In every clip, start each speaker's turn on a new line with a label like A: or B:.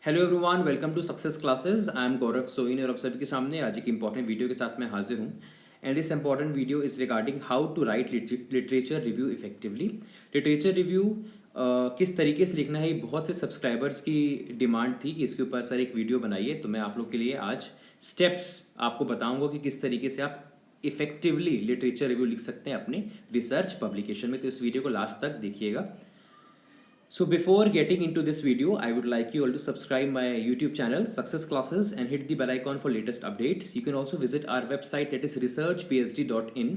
A: Hello everyone, welcome to Success Classes. I am Gaurav Soin और आप सभी के सामने आज एक इंपॉर्टेंट वीडियो के साथ मैं हाजिर हूँ। And this important video is regarding how to write literature review effectively. Literature review किस तरीके से लिखना है, ये बहुत से सब्सक्राइबर्स की डिमांड थी कि इसके ऊपर सर एक वीडियो बनाइए। तो मैं आप लोग के लिए आज स्टेप्स आपको बताऊंगा कि किस तरीके से आप इफेक्टिवली लिटरेचर रिव्यू लिख सकते हैं अपने रिसर्च पब्लिकेशन में। तो इस वीडियो को लास्ट तक देखिएगा। So before getting into this video, I would like you all to subscribe my YouTube channel Success Classes and hit the bell icon for latest updates. You can also visit our website, that is researchphd.in,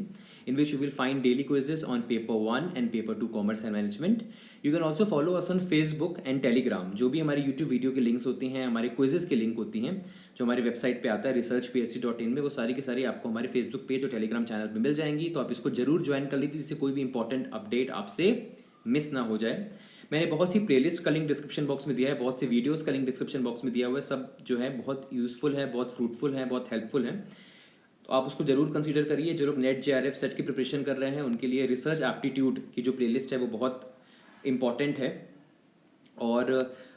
A: in which you will find daily quizzes on paper 1 and paper 2 commerce and management. You can also follow us on Facebook and Telegram. जो भी हमारी YouTube video के links होती हैं, हमारे quizzes के link होती हैं, जो हमारी वेबसाइट पे आता है researchphd.in में, वो सारी की सारी आपको हमारे फेसबुक पेज और टेलीग्राम चैनल पे मिल जाएंगी। तो आप इसको जरूर ज्वाइन कर लीजिए जिससे कोई भी इंपॉर्टेंट अपडेट आपसे मिस ना हो जाए। मैंने बहुत सी प्लेलिस्ट का लिंक डिस्क्रिप्शन बॉक्स में दिया है, बहुत से वीडियोस का लिंक डिस्क्रिप्शन बॉक्स में दिया हुआ है। सब जो है बहुत यूज़फुल है, बहुत फ्रूटफुल है, बहुत हेल्पफुल है। तो आप उसको जरूर कंसीडर करिए। जो लोग नेट जेआरएफ सेट की प्रिपरेशन कर रहे हैं उनके लिए रिसर्च एप्टीट्यूड की जो प्लेलिस्ट है वो बहुत इंपॉर्टेंट है। और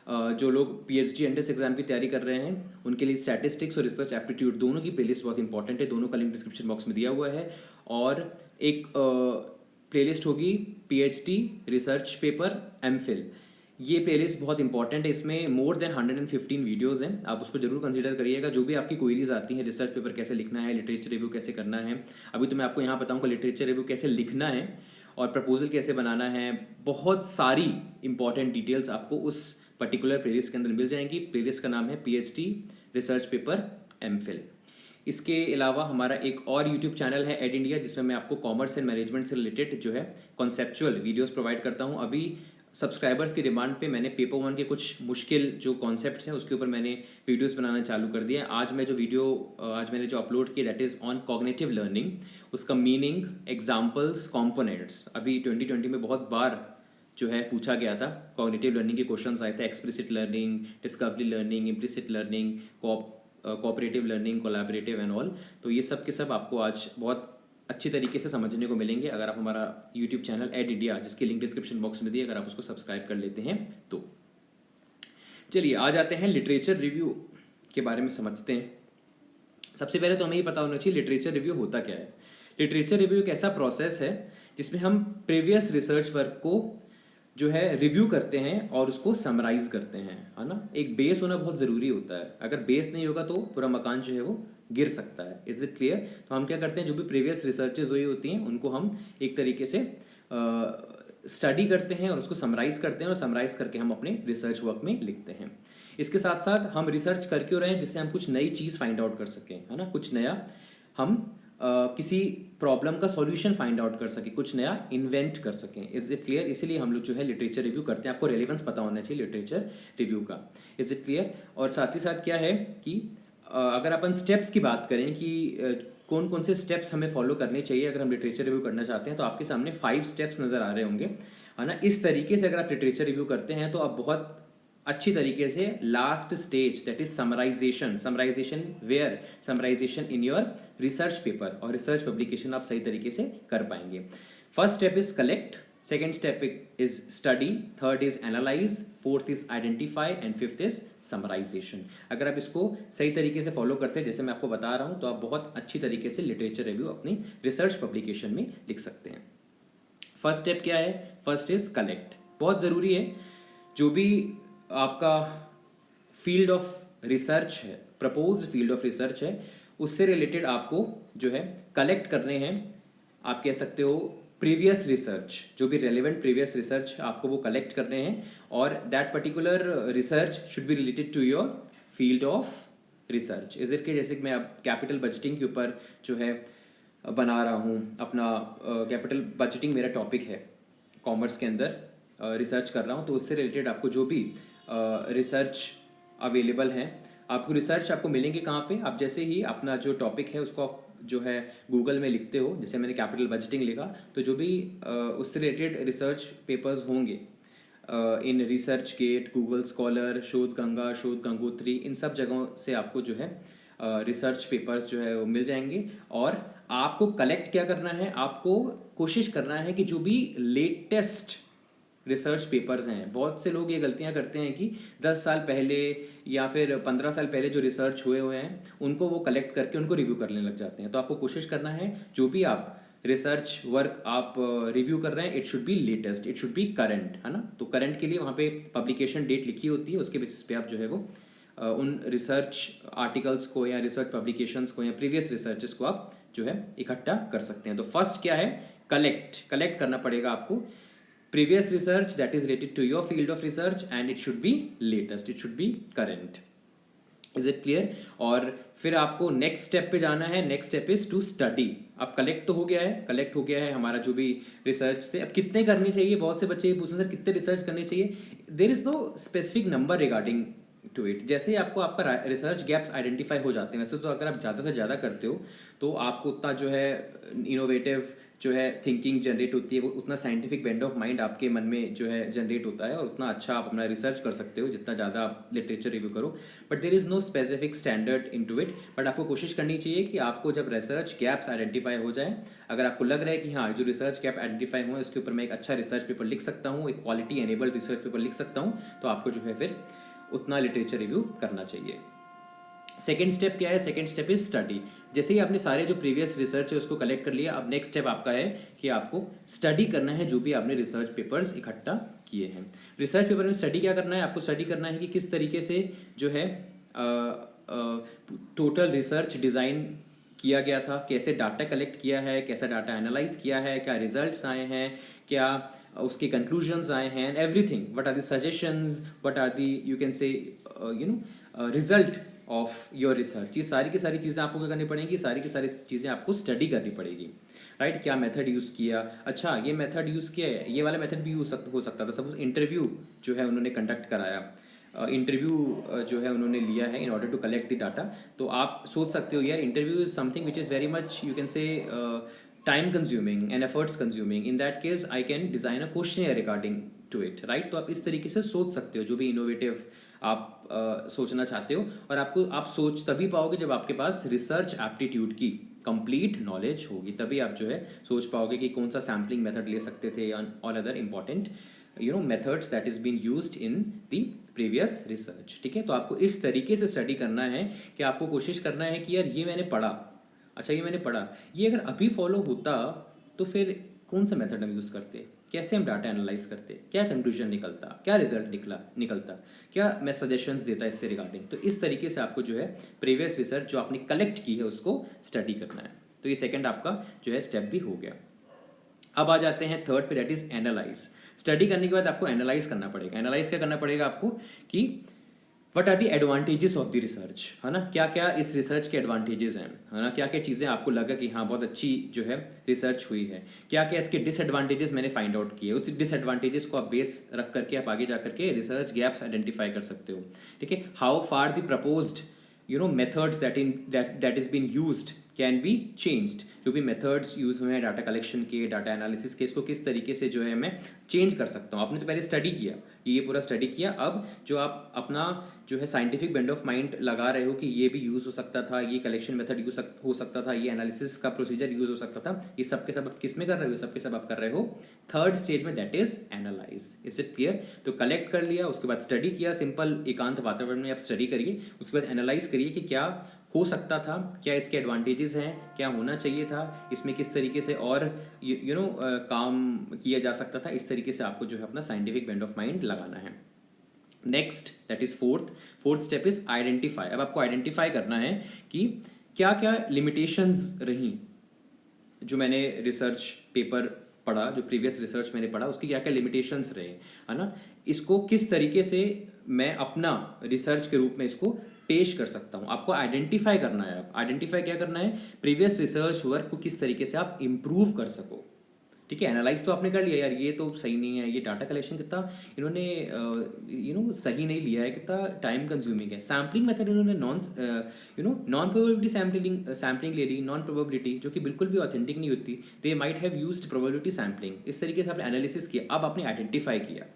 A: जो लोग पीएचडी एंट्रेंस एग्जाम की तैयारी कर रहे हैं उनके लिए स्टैटिस्टिक्स और रिसर्च एप्टीट्यूड दोनों की प्लेलिस्ट बहुत इंपॉर्टेंट है। दोनों का लिंक डिस्क्रिप्शन बॉक्स में दिया हुआ है। और एक प्लेलिस्ट होगी पीएचडी रिसर्च पेपर एमफिल। ये प्लेलिस्ट बहुत इंपॉर्टेंट है, इसमें मोर देन 115 वीडियोस हैं। आप उसको जरूर कंसीडर करिएगा। जो भी आपकी क्वेरीज आती हैं, रिसर्च पेपर कैसे लिखना है, लिटरेचर रिव्यू कैसे करना है, अभी तो मैं आपको यहाँ बताऊँगा लिटरेचर रिव्यू कैसे लिखना है और प्रपोजल कैसे बनाना है। बहुत सारी इंपॉर्टेंट डिटेल्स आपको उस पर्टिकुलर प्लेलिस्ट के अंदर मिल जाएंगी। प्लेलिस्ट का नाम है पीएचडी रिसर्च पेपर एमफिल। इसके अलावा हमारा एक और यूट्यूब चैनल है एड इंडिया, जिसमें मैं आपको कॉमर्स एंड मैनेजमेंट से रिलेटेड जो है कॉन्सेप्चुअल वीडियोस प्रोवाइड करता हूं। अभी सब्सक्राइबर्स की डिमांड पे मैंने पेपर 1 के कुछ मुश्किल जो कॉन्सेप्ट्स हैं उसके ऊपर मैंने वीडियोस बनाना चालू कर दिया है। आज मैंने जो अपलोड किया that is on cognitive learning, उसका मीनिंग, एग्जाम्पल्स, कॉम्पोनेंट्स। अभी 2020 में बहुत बार जो है पूछा गया था, कॉग्निटिव लर्निंग के क्वेश्चंस आए थे। Explicit learning, discovery learning, implicit learning, cooperative learning, collaborative and all. तो ये सब के सब आपको आज बहुत अच्छी तरीके से समझने को मिलेंगे अगर आप हमारा यूट्यूब चैनल एड इंडिया, जिसकी लिंक डिस्क्रिप्शन बॉक्स में दी, अगर आप उसको सब्सक्राइब कर लेते हैं तो। चलिए आ जाते हैं लिटरेचर रिव्यू के बारे में समझते हैं। सबसे पहले तो हमें ये पता होना चाहिए लिटरेचर रिव्यू होता क्या है। लिटरेचर रिव्यू एक ऐसा प्रोसेस है जिसमें हम प्रीवियस रिसर्च वर्क को जो है रिव्यू करते हैं और उसको समराइज करते हैं, है ना। एक बेस होना बहुत ज़रूरी होता है। अगर बेस नहीं होगा तो पूरा मकान जो है वो गिर सकता है। Is it clear? तो हम क्या करते हैं, जो भी प्रीवियस रिसर्चेज हुई होती हैं उनको हम एक तरीके से स्टडी करते हैं और उसको समराइज करते हैं और समराइज करके हम अपने रिसर्च वर्क में लिखते हैं। इसके साथ साथ हम रिसर्च कर क्यों रहे हैं, जिससे हम कुछ नई चीज़ फाइंड आउट कर सकें, है ना। कुछ नया हम किसी प्रॉब्लम का सॉल्यूशन फाइंड आउट कर सके, कुछ नया इन्वेंट कर सकें। Is it clear? इसीलिए हम लोग जो है लिटरेचर रिव्यू करते हैं। आपको रेलेवेंस पता होना चाहिए लिटरेचर रिव्यू का। Is it clear? और साथ ही साथ क्या है कि अगर अपन स्टेप्स की बात करें कि कौन कौन से स्टेप्स हमें फॉलो करने चाहिए अगर हम लिटरेचर रिव्यू करना चाहते हैं, तो आपके सामने 5 स्टेप्स नज़र आ रहे होंगे, है ना। इस तरीके से अगर आप लिटरेचर रिव्यू करते हैं तो आप बहुत अच्छी तरीके से last stage, that is summarisation. Summarisation where? Summarisation in your research paper और रिसर्च पब्लिकेशन आप सही तरीके से कर पाएंगे। First step is collect, second step is study, third is analyse, fourth is identify and fifth is summarisation. अगर आप इसको सही तरीके से फॉलो करते हैं जैसे मैं आपको बता रहा हूं, तो आप बहुत अच्छी तरीके से लिटरेचर रिव्यू अपनी रिसर्च पब्लिकेशन में लिख सकते हैं। फर्स्ट स्टेप क्या है? First is collect. बहुत ज़रूरी है, जो भी आपका फील्ड ऑफ रिसर्च है, प्रपोज्ड फील्ड ऑफ रिसर्च है, उससे रिलेटेड आपको जो है कलेक्ट करने हैं। आप कह सकते हो प्रीवियस रिसर्च, जो भी रेलेवेंट प्रीवियस रिसर्च आपको वो कलेक्ट करने हैं और that particular research should be related to your field of research. Is it के जैसे कि मैं अब कैपिटल बजटिंग के ऊपर जो है बना रहा हूँ अपना कैपिटल बजटिंग, मेरा टॉपिक है कॉमर्स के अंदर, रिसर्च कर रहा हूँ, तो उससे रिलेटेड आपको जो भी रिसर्च अवेलेबल है, आपको रिसर्च आपको मिलेंगे कहाँ पे? आप जैसे ही अपना जो टॉपिक है उसको आप जो है गूगल में लिखते हो, जैसे मैंने कैपिटल बजटिंग लिखा, तो जो भी उससे रिलेटेड रिसर्च पेपर्स होंगे in ResearchGate, Google Scholar, Shodhganga, शोध गंगोत्री, इन सब जगहों से आपको जो है रिसर्च पेपर्स जो है वो मिल जाएंगे। और आपको कलेक्ट क्या करना है, आपको कोशिश करना है कि जो भी लेटेस्ट रिसर्च पेपर्स हैं। बहुत से लोग ये गलतियां करते हैं कि 10 साल पहले या फिर 15 साल पहले जो रिसर्च हुए हैं उनको वो कलेक्ट करके उनको रिव्यू करने लग जाते हैं। तो आपको कोशिश करना है जो भी आप रिसर्च वर्क आप रिव्यू कर रहे हैं, it should be latest, it should be current, है ना। तो करंट के लिए वहाँ पे पब्लिकेशन डेट लिखी होती है, उसके बेसिस पे आप जो है वो उन रिसर्च आर्टिकल्स को या रिसर्च पब्लिकेशंस को या प्रीवियस रिसर्चेस को आप जो है इकट्ठा कर सकते हैं। तो फर्स्ट क्या है, कलेक्ट करना पड़ेगा आपको previous research that is related to your field of research and it should be latest, it should be current. Is it clear? और फिर आपको नेक्स्ट स्टेप पे जाना है। Next step is to study. अब कलेक्ट तो हो गया है, कलेक्ट हो गया है हमारा जो भी रिसर्च थे। अब कितने करनी चाहिए, बहुत से बच्चे ये पूछते हैं सर कितने रिसर्च करनी चाहिए। There is no specific number regarding to it. जैसे ही आपको आपका रिसर्च गैप्स आइडेंटिफाई हो जाते हैं, वैसे तो अगर आप ज़्यादा से ज़्यादा करते हो तो आपको उतना जो है इनोवेटिव जो है थिंकिंग जनरेट होती है, वो उतना साइंटिफिक बेंड ऑफ माइंड आपके मन में जो है जनरेट होता है और उतना अच्छा आप अपना रिसर्च कर सकते हो जितना ज़्यादा आप लिटरेचर रिव्यू करो। But there is no specific standard in to it. But आपको कोशिश करनी चाहिए कि आपको जब रिसर्च गैप्स आइडेंटिफाई हो जाए, अगर आपको लग रहा है कि हाँ जो रिसर्च गैप आइडेंटिफाई हुआ है उसके ऊपर मैं एक अच्छा रिसर्च पेपर लिख सकता हूँ, एक क्वालिटी एनेबल्ड रिसर्च पेपर लिख सकता हूँ, तो आपको जो है फिर उतना लिटरेचर रिव्यू करना चाहिए। सेकेंड स्टेप क्या है, सेकेंड स्टेप इज स्टडी। जैसे ही आपने सारे जो प्रीवियस रिसर्च है उसको कलेक्ट कर लिया, अब नेक्स्ट स्टेप आपका है कि आपको स्टडी करना है जो भी आपने रिसर्च पेपर्स इकट्ठा किए हैं। रिसर्च पेपर में स्टडी क्या करना है, आपको स्टडी करना है कि किस तरीके से जो है टोटल रिसर्च डिज़ाइन किया गया था, कैसे डाटा कलेक्ट किया है, कैसा डाटा एनालाइज किया है, क्या रिजल्ट्स आए हैं, क्या उसके कंक्लूजन्स आए हैं, everything, what are the suggestions, what are the you can say result of your research. ये सारी की सारी चीज़ें आपको क्या करनी पड़ेंगी, सारी की सारी चीज़ें आपको स्टडी करनी पड़ेगी, राइट। क्या मेथड यूज़ किया, अच्छा ये मेथड यूज़ किया है, ये वाला मेथड भी हो सकता था। सपोज इंटरव्यू जो है उन्होंने कंडक्ट कराया, इंटरव्यू जो है उन्होंने लिया है in order to collect the data, तो आप सोच सकते हो यार interview is something which is very much you can say time consuming and efforts consuming. In that case I can design a question regarding to it, right. तो आप इस तरीके से सोच सकते हो जो भी इनोवेटिव आप सोचना चाहते हो, और आप सोच तभी पाओगे जब आपके पास रिसर्च एप्टीट्यूड की कंप्लीट नॉलेज होगी, तभी आप जो है सोच पाओगे कि कौन सा सैम्पलिंग मेथड ले सकते थे all other important methods that is been used in the previous research. ठीक है, तो आपको इस तरीके से स्टडी करना है कि आपको कोशिश करना है कि यार ये मैंने पढ़ा, अच्छा ये मैंने पढ़ा, ये अगर अभी फॉलो होता तो फिर कौन सा मेथड हम यूज़ करते, कैसे हम डाटा एनालाइज करते, क्या कंक्लूजन निकलता, क्या रिजल्ट निकलता, क्या मैं सजेशंस देता इससे रिगार्डिंग। तो इस तरीके से आपको जो है प्रीवियस रिसर्च जो आपने कलेक्ट की है उसको स्टडी करना है। तो ये सेकंड आपका जो है स्टेप भी हो गया। अब आ जाते हैं थर्ड पे, दैट इज एनालाइज। स्टडी करने के बाद आपको एनालाइज करना पड़ेगा। एनालाइज क्या करना पड़ेगा आपको कि what are the advantages of the research, है ना, क्या क्या इस रिसर्च के एडवांटेजेस हैं, है ना, क्या क्या चीज़ें आपको लगा कि हाँ बहुत अच्छी जो है रिसर्च हुई है, क्या क्या इसके डिसएडवांटेजेस मैंने फाइंड आउट किए, उस डिसएडवांटेजेस को आप बेस रख करके आप आगे जा करके रिसर्च गैप्स आइडेंटिफाई कर सकते हो। ठीक है, how far the proposed methods that is been used can be changed. जो भी मेथड्स यूज हुए हैं डाटा कलेक्शन के, डाटा एनालिसिस के, इसको किस तरीके से जो है मैं चेंज कर सकता हूँ। आपने तो पहले स्टडी किया, ये पूरा स्टडी किया, अब जो आप अपना जो है साइंटिफिक बेंड ऑफ माइंड लगा रहे हो कि ये भी यूज़ हो सकता था, ये कलेक्शन मेथड यूज हो सकता था, ये एनालिसिस का प्रोसीजर यूज हो सकता था, ये सब के सब आप किस में कर रहे हो, सब के सब आप कर रहे हो थर्ड स्टेज में, that is analyse. Is it clear? तो कलेक्ट कर लिया, उसके बाद स्टडी किया, सिंपल एकांत वातावरण में आप स्टडी करिए, उसके बाद एनालाइज करिए कि क्या हो सकता था, क्या इसके एडवांटेजेस हैं, क्या होना चाहिए था, इसमें किस तरीके से और काम किया जा सकता था। इस तरीके से आपको जो है अपना साइंटिफिक बेंड ऑफ माइंड लगाना है। Next that is fourth step is identify. अब आपको आइडेंटिफाई करना है कि क्या क्या लिमिटेशंस रही जो मैंने रिसर्च पेपर पढ़ा, जो प्रीवियस रिसर्च मैंने पढ़ा, उसकी क्या क्या लिमिटेशंस रहे, है ना, इसको किस तरीके से मैं अपना रिसर्च के रूप में इसको पेश कर सकता हूं। आपको आइडेंटिफाई करना है। आइडेंटिफाई क्या करना है, प्रीवियस रिसर्च वर्क को किस तरीके से आप इंप्रूव कर सको। ठीक है, एनालाइज तो आपने कर लिया, यार ये तो सही नहीं है, ये डाटा कलेक्शन कितना इन्होंने सही नहीं लिया है, कितना टाइम कंज्यूमिंग है। सैम्पलिंग मेथड इन्होंने नॉन प्रोबेबिलिटी सैम्पलिंग ले ली, नॉन प्रोबेबिलिटी जो कि बिल्कुल भी ऑथेंटिक नहीं होती। They might have used probability sampling. इस तरीके से आपने एनालिसिस किया, अब आपने आइडेंटिफाई किया,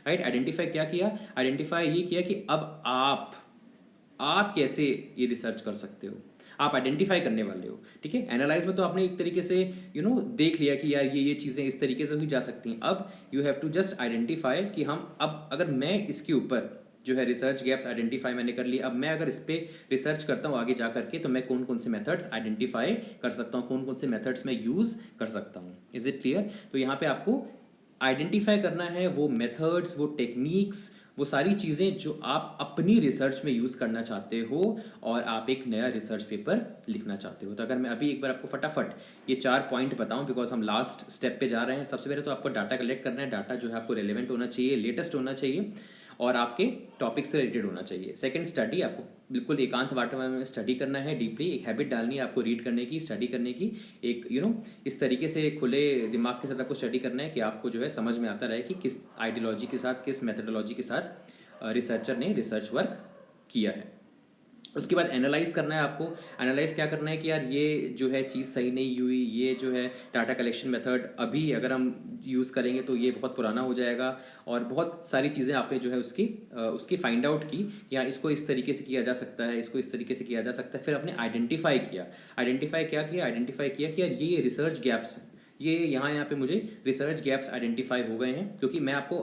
A: राइट। आइडेंटिफाई क्या किया, आइडेंटिफाई ये किया कि अब आप कैसे ये रिसर्च कर सकते हो। आप आइडेंटिफाई करने वाले हो, ठीक है। एनालाइज में तो आपने एक तरीके से देख लिया कि यार ये चीज़ें इस तरीके से हुई जा सकती हैं। अब you have to just identify कि हम अब अगर मैं इसके ऊपर जो है रिसर्च गैप्स आइडेंटिफाई मैंने कर लिए, अब मैं अगर इस पर रिसर्च करता हूँ आगे जा करके तो मैं कौन कौन से मेथड्स आइडेंटिफाई कर सकता हूँ, कौन कौन से मेथड्स मैं यूज़ कर सकता हूँ। Is it clear? तो यहाँ पे आपको आइडेंटिफाई करना है वो मेथड्स, वो टेक्निक्स, वो सारी चीज़ें जो आप अपनी रिसर्च में यूज़ करना चाहते हो और आप एक नया रिसर्च पेपर लिखना चाहते हो। तो अगर मैं अभी एक बार आपको फटाफट ये 4 पॉइंट बताऊं, बिकॉज हम लास्ट स्टेप पे जा रहे हैं। सबसे पहले तो आपको डाटा कलेक्ट करना है। डाटा जो है आपको रेलेवेंट होना चाहिए, लेटेस्ट होना चाहिए और आपके टॉपिक से रिलेटेड होना चाहिए। Second, study. आपको बिल्कुल एकांत वातावरण में स्टडी करना है डीपली। एक हैबिट डालनी है आपको रीड करने की, स्टडी करने की। एक इस तरीके से खुले दिमाग के साथ आपको स्टडी करना है कि आपको जो है समझ में आता रहे कि किस आइडियोलॉजी के साथ, किस मेथडोलॉजी के साथ रिसर्चर ने रिसर्च वर्क किया है। उसके बाद एनालाइज करना है आपको। एनालाइज क्या करना है कि यार ये जो है चीज़ सही नहीं हुई, ये जो है डाटा कलेक्शन मेथड अभी अगर हम यूज़ करेंगे तो ये बहुत पुराना हो जाएगा। और बहुत सारी चीज़ें आपने जो है उसकी फाइंड आउट की, या इसको इस तरीके से किया जा सकता है, इसको इस तरीके से किया जा सकता है। फिर आपने आइडेंटिफाई किया। आइडेंटिफाई कि यार ये रिसर्च गैप्स, ये यहाँ पे मुझे रिसर्च गैप्स आइडेंटिफाई हो गए हैं। क्योंकि मैं आपको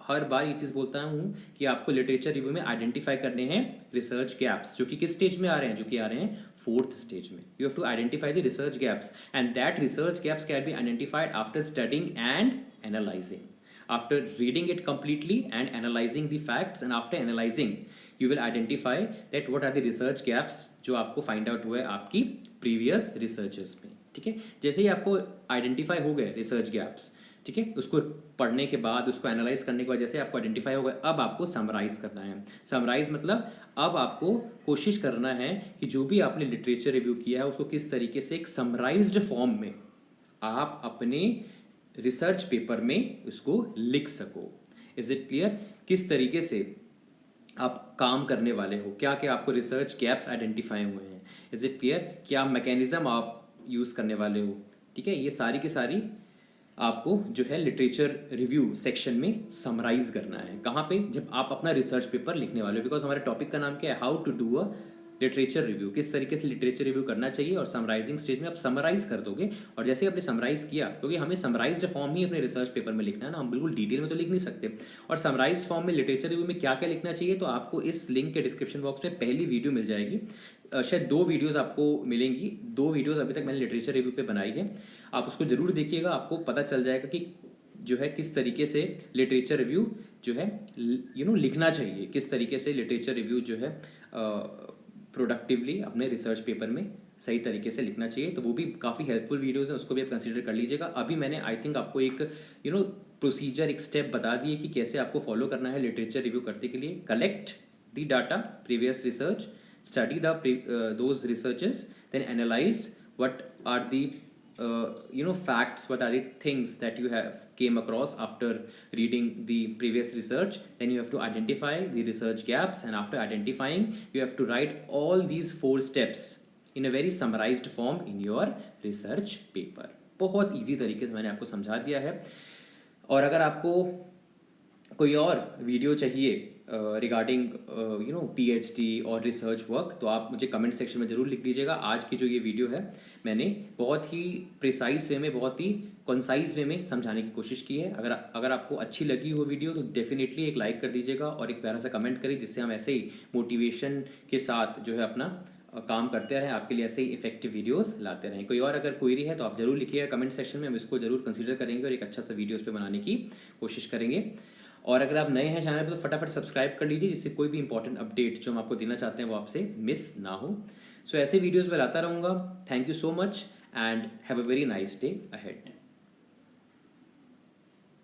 A: हर बार ये चीज़ बोलता हूँ कि आपको लिटरेचर रिव्यू में आइडेंटिफाई करने हैं रिसर्च गैप्स, जो कि किस स्टेज में आ रहे हैं, जो कि आ रहे हैं 4th स्टेज में। You have to identify the research gaps and that research gaps can be identified after studying and analysing, after reading it completely and analyzing the facts, and after analyzing you will identify that what are the research gaps जो आपको find out हुए आपकी previous researches में, ठीक है। जैसे ही आपको आइडेंटिफाई हो गए रिसर्च गैप्स, ठीक है, उसको पढ़ने के बाद, उसको एनालाइज करने के बाद जैसे आपको आइडेंटिफाई हो गए, अब आपको समराइज करना है। समराइज मतलब अब आपको कोशिश करना है कि जो भी आपने लिटरेचर रिव्यू किया है उसको किस तरीके से एक समराइज्ड फॉर्म में आप अपने रिसर्च पेपर में उसको लिख सको। Is it clear? किस तरीके से आप काम करने वाले हो, क्या क्या आपको रिसर्च गैप्स आइडेंटिफाई हुए हैं। Is it clear? क्या मैकेनिज्म आप यूज़ करने वाले हो, ठीक है। ये सारी की सारी आपको जो है लिटरेचर रिव्यू सेक्शन में समराइज करना है। कहाँ पे? जब आप अपना रिसर्च पेपर लिखने वाले हो। बिकॉज हमारे टॉपिक का नाम क्या है? How to do a literature review. किस तरीके से लिटरेचर रिव्यू करना चाहिए, और समराइजिंग स्टेज में आप समराइज कर दोगे। और जैसे आपने समराइज किया, क्योंकि हमें समराइज्ड फॉर्म ही अपने रिसर्च पेपर में लिखना है ना, हम बिल्कुल डिटेल में तो लिख नहीं सकते। और समराइज्ड फॉर्म में लिटरेचर रिव्यू में क्या क्या लिखना चाहिए, तो आपको इस लिंक के डिस्क्रिप्शन बॉक्स में पहली वीडियो मिल जाएगी। शायद 2 वीडियोस आपको मिलेंगी। 2 वीडियोस अभी तक मैंने लिटरेचर रिव्यू पे बनाई है, आप उसको जरूर देखिएगा। आपको पता चल जाएगा कि जो है किस तरीके से लिटरेचर रिव्यू जो है लिखना चाहिए, किस तरीके से लिटरेचर रिव्यू जो है प्रोडक्टिवली अपने रिसर्च पेपर में सही तरीके से लिखना चाहिए। तो वो भी काफ़ी हेल्पफुल वीडियोस हैं, उसको भी आप कंसीडर कर लीजिएगा। अभी मैंने आई थिंक आपको एक प्रोसीजर, एक स्टेप बता दिए कि कैसे आपको फॉलो करना है लिटरेचर रिव्यू करने के लिए। Collect the data, previous research, study those researches, then analyze what are the facts, what are the things that you have came across after reading the previous research. Then you have to identify the research gaps, and after identifying you have to write all these 4 steps in a very summarized form in your research paper. बहुत easy तरीके से मैंने आपको समझा दिया है। और अगर आपको कोई और वीडियो चाहिए रिगार्डिंग PhD और रिसर्च वर्क, तो आप मुझे कमेंट सेक्शन में ज़रूर लिख दीजिएगा। आज की जो ये वीडियो है मैंने बहुत ही प्रिसाइज वे में, बहुत ही कंसाइज वे में समझाने की कोशिश की है। अगर आपको अच्छी लगी हो वीडियो तो डेफिनेटली एक लाइक कर दीजिएगा और एक प्यारा सा कमेंट करिए, जिससे हम ऐसे ही मोटिवेशन के साथ जो है अपना काम करते रहें, आपके लिए ऐसे ही इफेक्टिव वीडियोस लाते रहें। कोई और अगर क्वेरी है तो आप जरूर लिखिएगा कमेंट सेक्शन में, हम इसको जरूर कंसीडर करेंगे और एक अच्छा सा वीडियो उस पर बनाने की कोशिश करेंगे। और अगर आप नए हैं चैनल पर तो फटाफट सब्सक्राइब कर लीजिए, जिससे कोई भी इंपॉर्टेंट अपडेट जो हम आपको देना चाहते हैं वो आपसे मिस ना हो। सो ऐसे वीडियोस मैं लाता रहूँगा। Thank you so much and have a very nice day ahead.